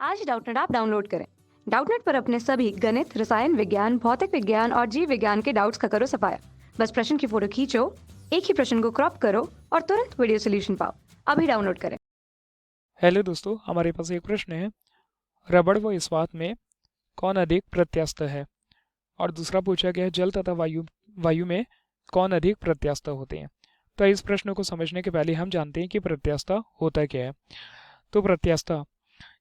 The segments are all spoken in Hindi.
आज डाउटनेट ऐप डाउनलोड करें। डाउटनेट पर अपने सभी गणित, रसायन विज्ञान, भौतिक विज्ञान और जीव विज्ञान के डाउट्स का करो सफाया। बस प्रश्न की फोटो खींचो, एक ही प्रश्न को क्रॉप करो और तुरंत वीडियो सोल्यूशन पाओ। अभी डाउनलोड करें। हेलो दोस्तों, हमारे पास एक प्रश्न है। रबड़ व इस्पात में कौन अधिक प्रत्यास्थ है? और दूसरा पूछा गया है, जल तथा वायु में कौन अधिक प्रत्यास्थ होते हैं? तो इस प्रश्न को समझने के पहले हम जानते हैं कि प्रत्यास्थता होता क्या है। तो प्रत्यास्थता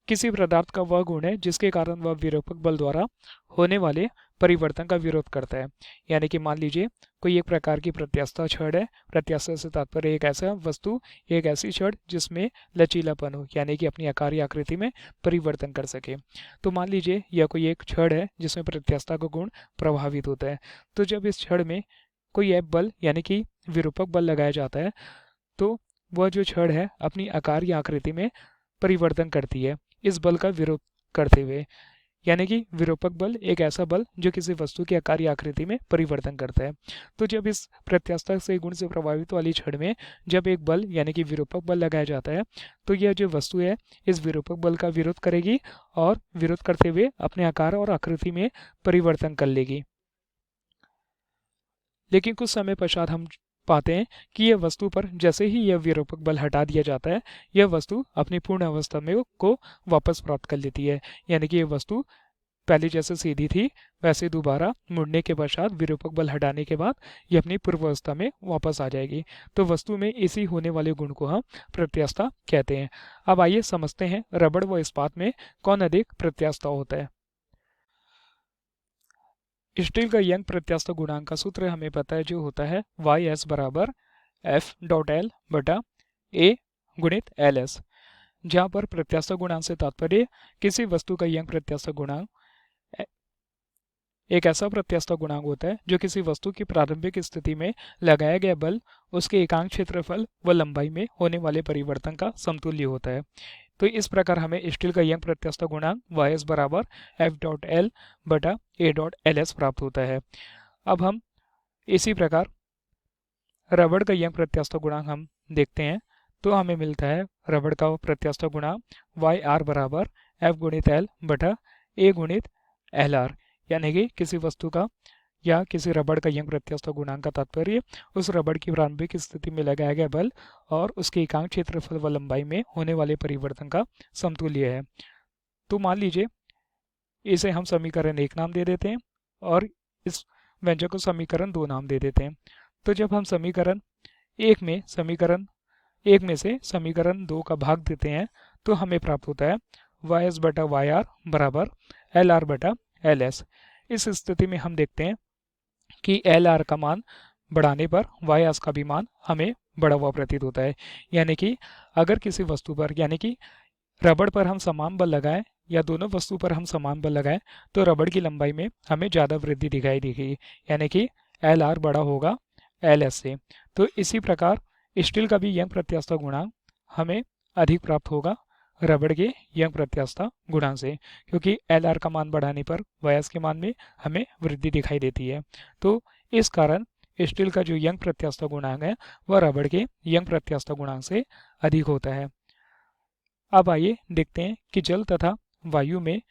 किसी पदार्थ का वह गुण है जिसके कारण वह विरूपक बल द्वारा होने वाले परिवर्तन का विरोध करता है। यानी कि मान लीजिए कोई एक प्रकार की प्रत्यास्था छड़ है। प्रत्यास्था से तात्पर्य एक ऐसा वस्तु, एक ऐसी छड़ जिसमें लचीलापन हो, यानी कि अपनी आकार या आकृति में परिवर्तन कर सके। तो मान लीजिए यह कोई एक छड़ है जिसमें प्रत्यास्था का गुण प्रभावित होता है। तो जब इस छड़ में कोई एक बल यानी कि विरूपक बल लगाया जाता है तो वह जो छड़ है अपनी आकार या आकृति में परिवर्तन करती है इस बल का विरोध करते हुए। यानी कि विरूपक बल एक ऐसा बल जो किसी वस्तु की आकार या आकृति में परिवर्तन करता है। तो जब इस प्रत्यास्था से गुण से प्रभावित वाली छड़ में जब एक बल यानी कि विरूपक बल लगाया जाता है तो यह जो वस्तु है इस विरूपक बल का विरोध करेगी और विरोध करते हुए अपने आकार और आकृति में परिवर्तन कर लेगी। लेकिन कुछ समय पश्चात हम पाते हैं कि यह वस्तु पर जैसे ही यह विरूपक बल हटा दिया जाता है यह वस्तु अपनी पूर्ण अवस्था में को वापस प्राप्त कर लेती है। यानी कि यह वस्तु पहले जैसे सीधी थी वैसे दोबारा मुड़ने के पश्चात विरूपक बल हटाने के बाद ये अपनी पूर्व अवस्था में वापस आ जाएगी। तो वस्तु में इसी होने वाले गुण को हम प्रत्यास्था कहते हैं। अब आइए समझते हैं रबड़ व इस्पात में कौन अधिक प्रत्यास्था होता है। स्टील का यंग प्रत्यास्था गुणांक का सूत्र हमें पता है, जो होता है YS बराबर F.L बटा A गुणित LS, जहाँ पर प्रत्यास्था गुणांक से तात्पर्य किसी वस्तु का यंग प्रत्यास्था गुणांक एक ऐसा प्रत्यास्था गुणांक होता है जो किसी वस्तु की प्रारंभिक स्थिति में लगाया गया बल, उसके एकांक क्षेत्रफल व लंबाई में होने वाले परिवर्तन का समतुल्य होता है। तो इस प्रकार हमें स्टील का यंग प्रत्यास्था गुणांक YS बराबर F.L बटा A.LS प्राप्त होता है। अब हम इसी प्रकार रबड़ का यंग प्रत्यास्था गुणांक हम देखते हैं तो हमें मिलता है रबड़ का प्रत्यास्था गुणांक YR बराबर F गुणित L बटा A गुणित LR। यानी कि किसी वस्तु का या किसी रबड़ का यंग प्रत्यास्था गुणांक का तात्पर्य उस रबड़ की प्रारंभिक स्थिति में लगाया गया बल और उसके एकांक क्षेत्रफल व लंबाई में होने वाले परिवर्तन का समतुल्य है। तो मान लीजिए इसे हम समीकरण 1 नाम दे देते हैं और इस व्यंजक को समीकरण 2 नाम दे देते हैं। तो जब हम समीकरण 1 में से समीकरण 2 का भाग देते हैं तो हमें प्राप्त होता है YS बटा YR बराबर LR बटा LS। इस स्थिति में हम देखते हैं कि LR का मान बढ़ाने पर YS का भी मान हमें बढ़ा हुआ प्रतीत होता है। यानी कि अगर किसी वस्तु पर यानी कि रबड़ पर हम समान बल लगाएं या दोनों वस्तु पर हम समान बल लगाएं तो रबड़ की लंबाई में हमें ज़्यादा वृद्धि दिखाई देगी, यानी कि LR बड़ा होगा LS से। तो इसी प्रकार स्टील का भी यंग प्रत्यास्था गुणांक हमें अधिक प्राप्त होगा रबड़ के यंग प्रत्यास्था गुणांक से, क्योंकि LR का मान बढ़ाने पर YS के मान में हमें वृद्धि दिखाई देती है। तो इस कारण स्टील का जो यंग प्रत्यास्था गुणांक है वह रबड़ के यंग प्रत्यास्था गुणांक से अधिक होता है। अब आइए देखते हैं कि जल तथा वायु में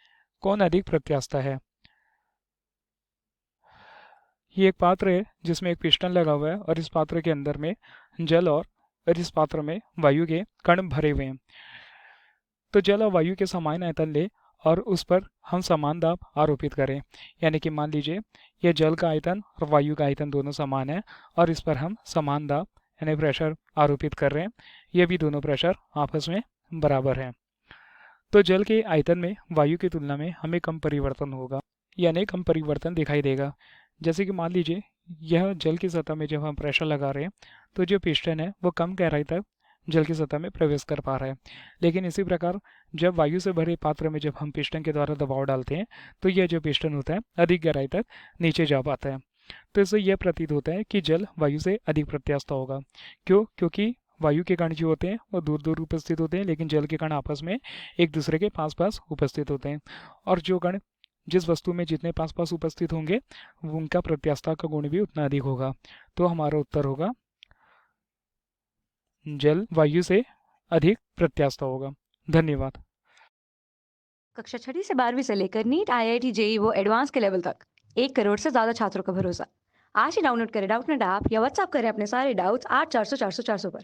कौन अधिक प्रत्यास्था है। ये एक पात्र है जिसमें एक पिस्टन लगा हुआ है और इस पात्र के अंदर में जल और इस पात्र में वायु के कण भरे हुए हैं। तो जल और वायु के समान आयतन ले और उस पर हम समान दाब आरोपित करें। यानी कि मान लीजिए यह जल का आयतन और वायु का आयतन दोनों समान है और इस पर हम समान दाब यानी प्रेशर आरोपित कर रहे हैं। ये भी दोनों प्रेशर आपस में बराबर हैं। तो जल के आयतन में वायु की तुलना में हमें कम परिवर्तन होगा, यानी कम परिवर्तन दिखाई देगा। जैसे कि मान लीजिए यह जल की सतह में जब हम प्रेशर लगा रहे हैं तो जो पिस्टन है वो कम गहराई तक जल की सतह में प्रवेश कर पा रहा है। लेकिन इसी प्रकार जब वायु से भरे पात्र में जब हम पिस्टन के द्वारा दबाव डालते हैं तो यह जो पिस्टन होता है अधिक गहराई तक नीचे जा पाता है। तो इससे यह प्रतीत होता है कि जल वायु से अधिक प्रत्यास्थ होगा। क्योंकि वायु के कण जो होते हैं वो दूर दूर उपस्थित होते हैं, लेकिन जल के कण आपस में एक दूसरे के पास पास उपस्थित होते हैं। और जो कण जिस वस्तु में जितने पास पास उपस्थित होंगे उनका प्रत्यास्था का गुण भी उतना अधिक होगा। तो हमारा उत्तर होगा जल वायु से अधिक प्रत्यास्थ होगा। धन्यवाद। कक्षा छठी से 12वीं से लेकर नीट, आईआईटी, जेई वो एडवांस के लेवल तक 1 करोड़ से ज्यादा छात्रों का भरोसा। आज ही डाउनलोड करें डाउटनेट ऐप या व्हाट्सएप करें अपने सारे डाउट्स 8400 400 400 पर।